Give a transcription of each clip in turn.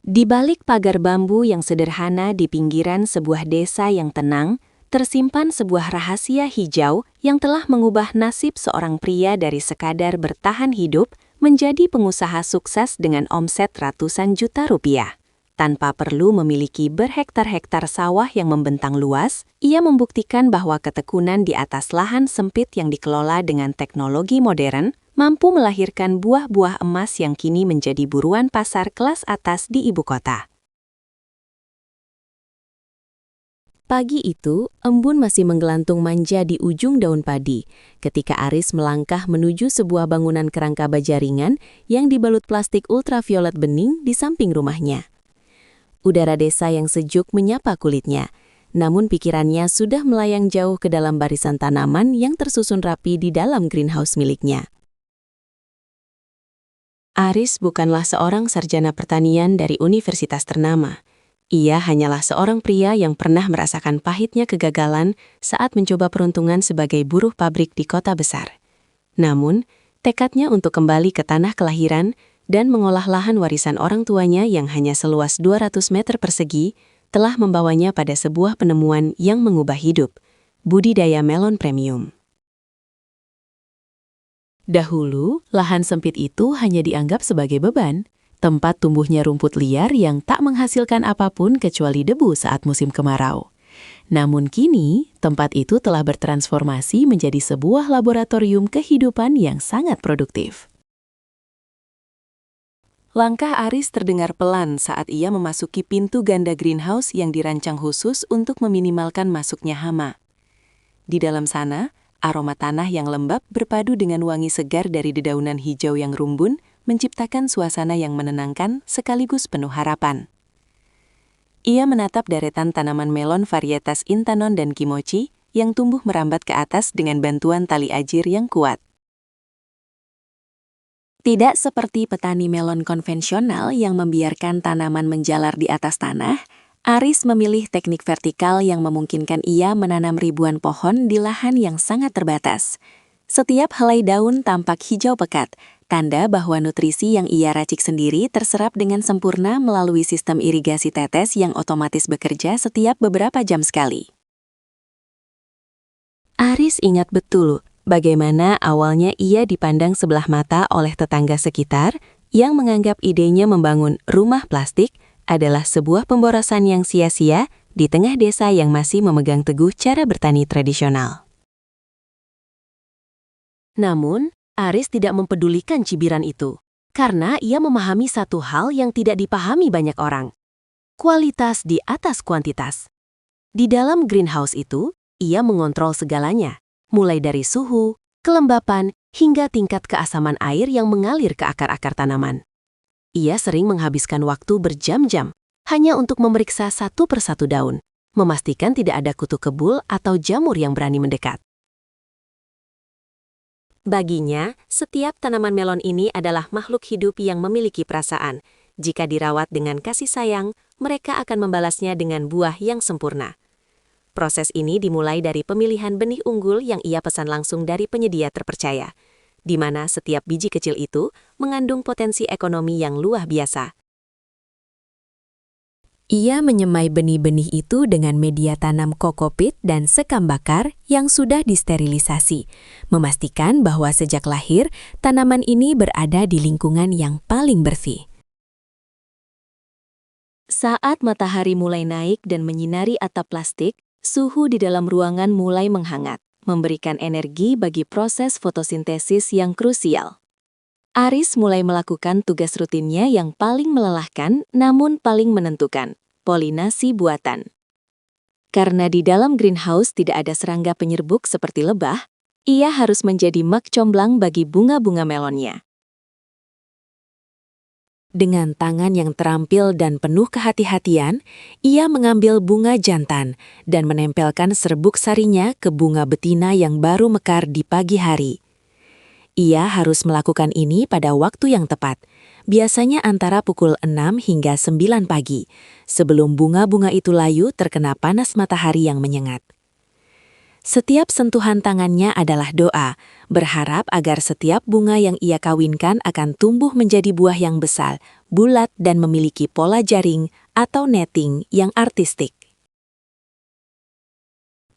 Di balik pagar bambu yang sederhana di pinggiran sebuah desa yang tenang, tersimpan sebuah rahasia hijau yang telah mengubah nasib seorang pria dari sekadar bertahan hidup menjadi pengusaha sukses dengan omset ratusan juta rupiah. Tanpa perlu memiliki berhektar-hektar sawah yang membentang luas, ia membuktikan bahwa ketekunan di atas lahan sempit yang dikelola dengan teknologi modern mampu melahirkan buah-buah emas yang kini menjadi buruan pasar kelas atas di ibu kota. Pagi itu, embun masih menggelantung manja di ujung daun padi, ketika Aris melangkah menuju sebuah bangunan kerangka baja ringan yang dibalut plastik ultraviolet bening di samping rumahnya. Udara desa yang sejuk menyapa kulitnya, namun pikirannya sudah melayang jauh ke dalam barisan tanaman yang tersusun rapi di dalam greenhouse miliknya. Aris bukanlah seorang sarjana pertanian dari universitas ternama. Ia hanyalah seorang pria yang pernah merasakan pahitnya kegagalan saat mencoba peruntungan sebagai buruh pabrik di kota besar. Namun, tekadnya untuk kembali ke tanah kelahiran dan mengolah lahan warisan orang tuanya yang hanya seluas 200 meter persegi telah membawanya pada sebuah penemuan yang mengubah hidup, budidaya melon premium. Dahulu, lahan sempit itu hanya dianggap sebagai beban, tempat tumbuhnya rumput liar yang tak menghasilkan apapun kecuali debu saat musim kemarau. Namun kini, tempat itu telah bertransformasi menjadi sebuah laboratorium kehidupan yang sangat produktif. Langkah Aris terdengar pelan saat ia memasuki pintu ganda greenhouse yang dirancang khusus untuk meminimalkan masuknya hama. Di dalam sana, aroma tanah yang lembab berpadu dengan wangi segar dari dedaunan hijau yang rumbun menciptakan suasana yang menenangkan sekaligus penuh harapan. Ia menatap deretan tanaman melon varietas Intanon dan Kimochi yang tumbuh merambat ke atas dengan bantuan tali ajir yang kuat. Tidak seperti petani melon konvensional yang membiarkan tanaman menjalar di atas tanah, Aris memilih teknik vertikal yang memungkinkan ia menanam ribuan pohon di lahan yang sangat terbatas. Setiap helai daun tampak hijau pekat, tanda bahwa nutrisi yang ia racik sendiri terserap dengan sempurna melalui sistem irigasi tetes yang otomatis bekerja setiap beberapa jam sekali. Aris ingat betul bagaimana awalnya ia dipandang sebelah mata oleh tetangga sekitar yang menganggap idenya membangun rumah plastik adalah sebuah pemborosan yang sia-sia di tengah desa yang masih memegang teguh cara bertani tradisional. Namun, Aris tidak mempedulikan cibiran itu, karena ia memahami satu hal yang tidak dipahami banyak orang. Kualitas di atas kuantitas. Di dalam greenhouse itu, ia mengontrol segalanya, mulai dari suhu, kelembapan, hingga tingkat keasaman air yang mengalir ke akar-akar tanaman. Ia sering menghabiskan waktu berjam-jam hanya untuk memeriksa satu persatu daun, memastikan tidak ada kutu kebul atau jamur yang berani mendekat. Baginya, setiap tanaman melon ini adalah makhluk hidup yang memiliki perasaan. Jika dirawat dengan kasih sayang, mereka akan membalasnya dengan buah yang sempurna. Proses ini dimulai dari pemilihan benih unggul yang ia pesan langsung dari penyedia terpercaya, di mana setiap biji kecil itu mengandung potensi ekonomi yang luar biasa. Ia menyemai benih-benih itu dengan media tanam kokopit dan sekam bakar yang sudah disterilisasi, memastikan bahwa sejak lahir, tanaman ini berada di lingkungan yang paling bersih. Saat matahari mulai naik dan menyinari atap plastik, suhu di dalam ruangan mulai menghangat, memberikan energi bagi proses fotosintesis yang krusial. Aris mulai melakukan tugas rutinnya yang paling melelahkan namun paling menentukan, polinasi buatan. Karena di dalam greenhouse tidak ada serangga penyerbuk seperti lebah, ia harus menjadi mak comblang bagi bunga-bunga melonnya. Dengan tangan yang terampil dan penuh kehati-hatian, ia mengambil bunga jantan dan menempelkan serbuk sarinya ke bunga betina yang baru mekar di pagi hari. Ia harus melakukan ini pada waktu yang tepat, biasanya antara pukul 6 hingga 9 pagi, sebelum bunga-bunga itu layu terkena panas matahari yang menyengat. Setiap sentuhan tangannya adalah doa, berharap agar setiap bunga yang ia kawinkan akan tumbuh menjadi buah yang besar, bulat dan memiliki pola jaring atau netting yang artistik.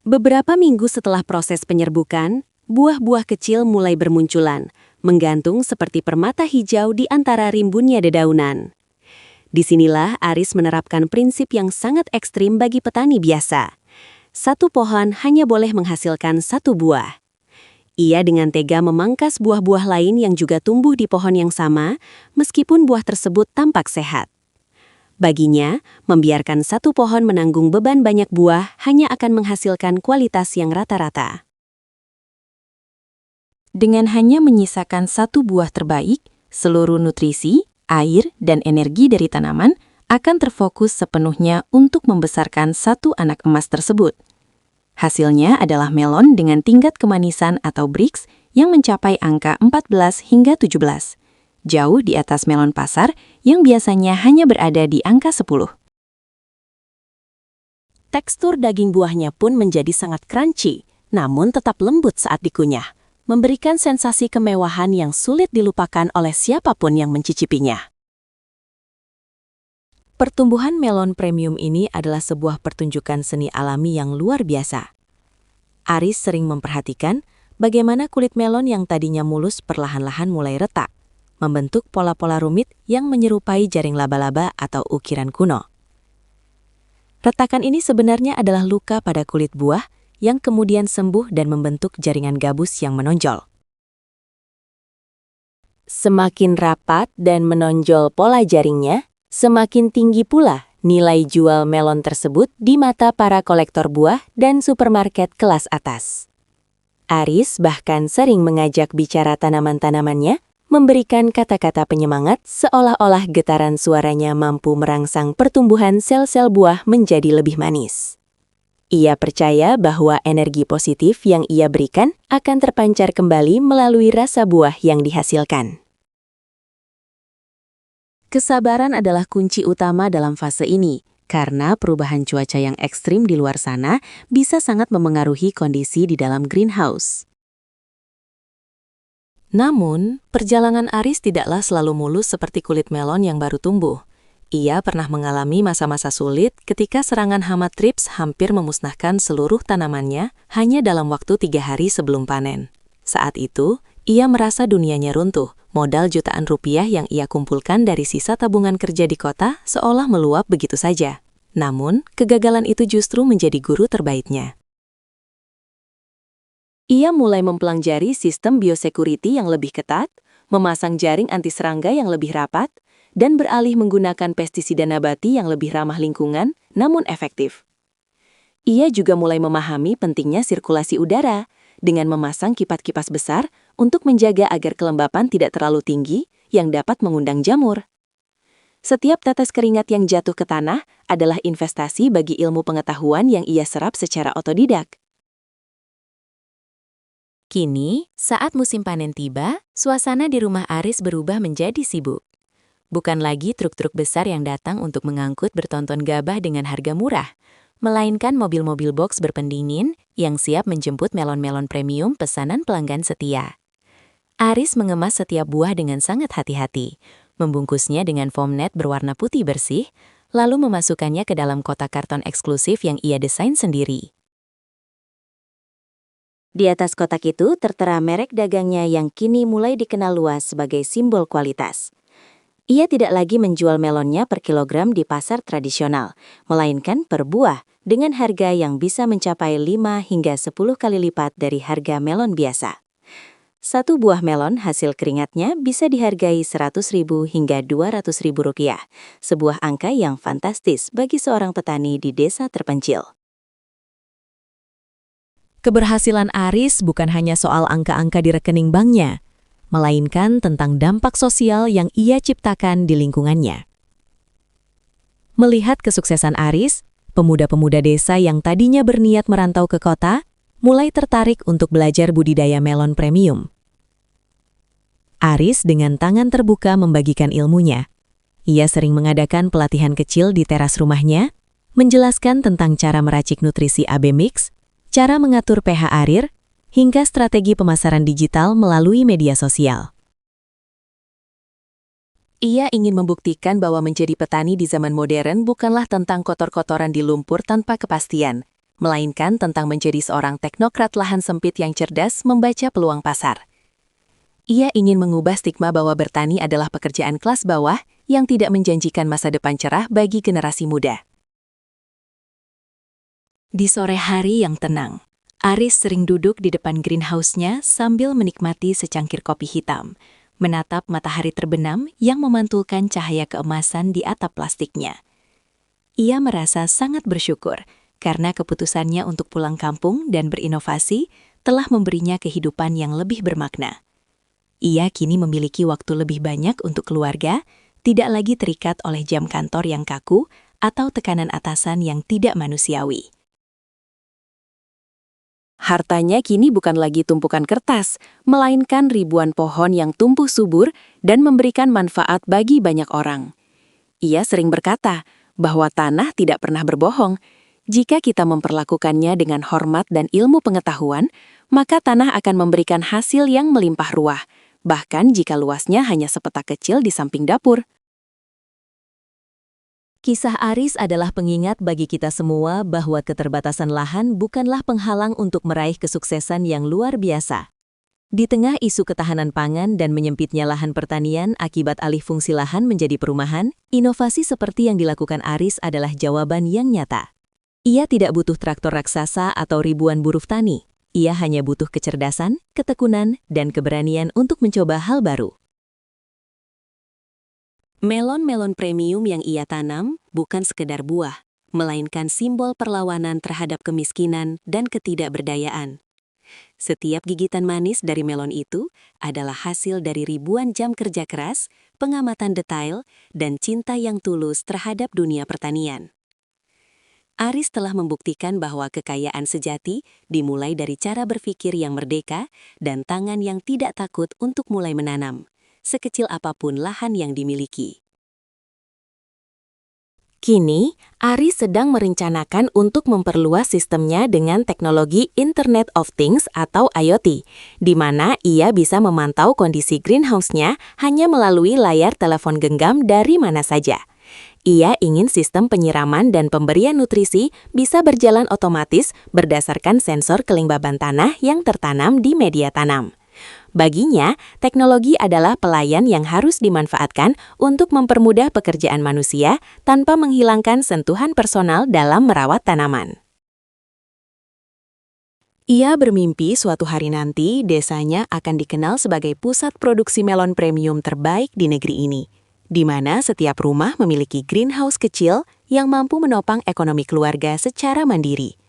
Beberapa minggu setelah proses penyerbukan, buah-buah kecil mulai bermunculan, menggantung seperti permata hijau di antara rimbunnya dedaunan. Disinilah Aris menerapkan prinsip yang sangat ekstrim bagi petani biasa. Satu pohon hanya boleh menghasilkan satu buah. Ia dengan tega memangkas buah-buah lain yang juga tumbuh di pohon yang sama, meskipun buah tersebut tampak sehat. Baginya, membiarkan satu pohon menanggung beban banyak buah hanya akan menghasilkan kualitas yang rata-rata. Dengan hanya menyisakan satu buah terbaik, seluruh nutrisi, air, dan energi dari tanaman akan terfokus sepenuhnya untuk membesarkan satu anak emas tersebut. Hasilnya adalah melon dengan tingkat kemanisan atau Brix yang mencapai angka 14 hingga 17, jauh di atas melon pasar yang biasanya hanya berada di angka 10. Tekstur daging buahnya pun menjadi sangat crunchy, namun tetap lembut saat dikunyah, memberikan sensasi kemewahan yang sulit dilupakan oleh siapapun yang mencicipinya. Pertumbuhan melon premium ini adalah sebuah pertunjukan seni alami yang luar biasa. Aris sering memperhatikan bagaimana kulit melon yang tadinya mulus perlahan-lahan mulai retak, membentuk pola-pola rumit yang menyerupai jaring laba-laba atau ukiran kuno. Retakan ini sebenarnya adalah luka pada kulit buah yang kemudian sembuh dan membentuk jaringan gabus yang menonjol. Semakin rapat dan menonjol pola jaringnya, semakin tinggi pula nilai jual melon tersebut di mata para kolektor buah dan supermarket kelas atas. Aris bahkan sering mengajak bicara tanaman-tanamannya, memberikan kata-kata penyemangat seolah-olah getaran suaranya mampu merangsang pertumbuhan sel-sel buah menjadi lebih manis. Ia percaya bahwa energi positif yang ia berikan akan terpancar kembali melalui rasa buah yang dihasilkan. Kesabaran adalah kunci utama dalam fase ini, karena perubahan cuaca yang ekstrim di luar sana bisa sangat memengaruhi kondisi di dalam greenhouse. Namun, perjalanan Aris tidaklah selalu mulus seperti kulit melon yang baru tumbuh. Ia pernah mengalami masa-masa sulit ketika serangan hama trips hampir memusnahkan seluruh tanamannya hanya dalam waktu 3 hari sebelum panen. Saat itu, ia merasa dunianya runtuh. Modal jutaan rupiah yang ia kumpulkan dari sisa tabungan kerja di kota seolah meluap begitu saja. Namun, kegagalan itu justru menjadi guru terbaiknya. Ia mulai mempelajari sistem biosecurity yang lebih ketat, memasang jaring anti serangga yang lebih rapat, dan beralih menggunakan pestisida nabati yang lebih ramah lingkungan, namun efektif. Ia juga mulai memahami pentingnya sirkulasi udara, dengan memasang kipas-kipas besar untuk menjaga agar kelembapan tidak terlalu tinggi yang dapat mengundang jamur. Setiap tetes keringat yang jatuh ke tanah adalah investasi bagi ilmu pengetahuan yang ia serap secara otodidak. Kini, saat musim panen tiba, suasana di rumah Aris berubah menjadi sibuk. Bukan lagi truk-truk besar yang datang untuk mengangkut bertonton gabah dengan harga murah, melainkan mobil-mobil box berpendingin yang siap menjemput melon-melon premium pesanan pelanggan setia. Aris mengemas setiap buah dengan sangat hati-hati, membungkusnya dengan foam net berwarna putih bersih, lalu memasukkannya ke dalam kotak karton eksklusif yang ia desain sendiri. Di atas kotak itu tertera merek dagangnya yang kini mulai dikenal luas sebagai simbol kualitas. Ia tidak lagi menjual melonnya per kilogram di pasar tradisional, melainkan per buah dengan harga yang bisa mencapai 5 hingga 10 kali lipat dari harga melon biasa. Satu buah melon hasil keringatnya bisa dihargai Rp100.000 hingga Rp200.000, sebuah angka yang fantastis bagi seorang petani di desa terpencil. Keberhasilan Aris bukan hanya soal angka-angka di rekening banknya, melainkan tentang dampak sosial yang ia ciptakan di lingkungannya. Melihat kesuksesan Aris, pemuda-pemuda desa yang tadinya berniat merantau ke kota, mulai tertarik untuk belajar budidaya melon premium. Aris dengan tangan terbuka membagikan ilmunya. Ia sering mengadakan pelatihan kecil di teras rumahnya, menjelaskan tentang cara meracik nutrisi AB Mix, cara mengatur pH air, hingga strategi pemasaran digital melalui media sosial. Ia ingin membuktikan bahwa menjadi petani di zaman modern bukanlah tentang kotor-kotoran di lumpur tanpa kepastian, melainkan tentang menjadi seorang teknokrat lahan sempit yang cerdas membaca peluang pasar. Ia ingin mengubah stigma bahwa bertani adalah pekerjaan kelas bawah yang tidak menjanjikan masa depan cerah bagi generasi muda. Di sore hari yang tenang, Aris sering duduk di depan greenhouse-nya sambil menikmati secangkir kopi hitam, menatap matahari terbenam yang memantulkan cahaya keemasan di atap plastiknya. Ia merasa sangat bersyukur karena keputusannya untuk pulang kampung dan berinovasi telah memberinya kehidupan yang lebih bermakna. Ia kini memiliki waktu lebih banyak untuk keluarga, tidak lagi terikat oleh jam kantor yang kaku atau tekanan atasan yang tidak manusiawi. Hartanya kini bukan lagi tumpukan kertas, melainkan ribuan pohon yang tumbuh subur dan memberikan manfaat bagi banyak orang. Ia sering berkata bahwa tanah tidak pernah berbohong. Jika kita memperlakukannya dengan hormat dan ilmu pengetahuan, maka tanah akan memberikan hasil yang melimpah ruah, bahkan jika luasnya hanya sepetak kecil di samping dapur. Kisah Aris adalah pengingat bagi kita semua bahwa keterbatasan lahan bukanlah penghalang untuk meraih kesuksesan yang luar biasa. Di tengah isu ketahanan pangan dan menyempitnya lahan pertanian akibat alih fungsi lahan menjadi perumahan, inovasi seperti yang dilakukan Aris adalah jawaban yang nyata. Ia tidak butuh traktor raksasa atau ribuan buruh tani. Ia hanya butuh kecerdasan, ketekunan, dan keberanian untuk mencoba hal baru. Melon-melon premium yang ia tanam bukan sekedar buah, melainkan simbol perlawanan terhadap kemiskinan dan ketidakberdayaan. Setiap gigitan manis dari melon itu adalah hasil dari ribuan jam kerja keras, pengamatan detail, dan cinta yang tulus terhadap dunia pertanian. Aris telah membuktikan bahwa kekayaan sejati dimulai dari cara berpikir yang merdeka dan tangan yang tidak takut untuk mulai menanam, sekecil apapun lahan yang dimiliki. Kini, Aris sedang merencanakan untuk memperluas sistemnya dengan teknologi Internet of Things atau IoT, di mana ia bisa memantau kondisi greenhouse-nya hanya melalui layar telepon genggam dari mana saja. Ia ingin sistem penyiraman dan pemberian nutrisi bisa berjalan otomatis berdasarkan sensor kelembaban tanah yang tertanam di media tanam. Baginya, teknologi adalah pelayan yang harus dimanfaatkan untuk mempermudah pekerjaan manusia tanpa menghilangkan sentuhan personal dalam merawat tanaman. Ia bermimpi suatu hari nanti desanya akan dikenal sebagai pusat produksi melon premium terbaik di negeri ini, di mana setiap rumah memiliki greenhouse kecil yang mampu menopang ekonomi keluarga secara mandiri.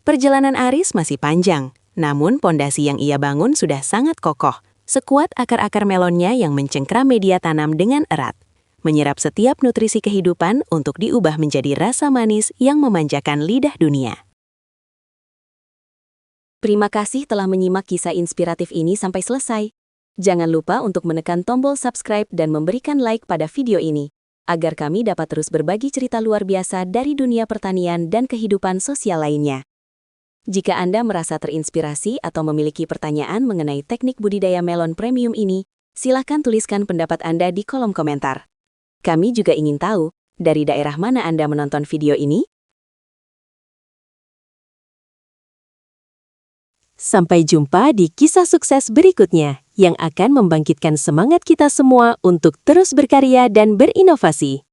Perjalanan Aris masih panjang, namun pondasi yang ia bangun sudah sangat kokoh, sekuat akar-akar melonnya yang mencengkram media tanam dengan erat, menyerap setiap nutrisi kehidupan untuk diubah menjadi rasa manis yang memanjakan lidah dunia. Terima kasih telah menyimak kisah inspiratif ini sampai selesai. Jangan lupa untuk menekan tombol subscribe dan memberikan like pada video ini, agar kami dapat terus berbagi cerita luar biasa dari dunia pertanian dan kehidupan sosial lainnya. Jika Anda merasa terinspirasi atau memiliki pertanyaan mengenai teknik budidaya melon premium ini, silakan tuliskan pendapat Anda di kolom komentar. Kami juga ingin tahu, dari daerah mana Anda menonton video ini? Sampai jumpa di kisah sukses berikutnya yang akan membangkitkan semangat kita semua untuk terus berkarya dan berinovasi.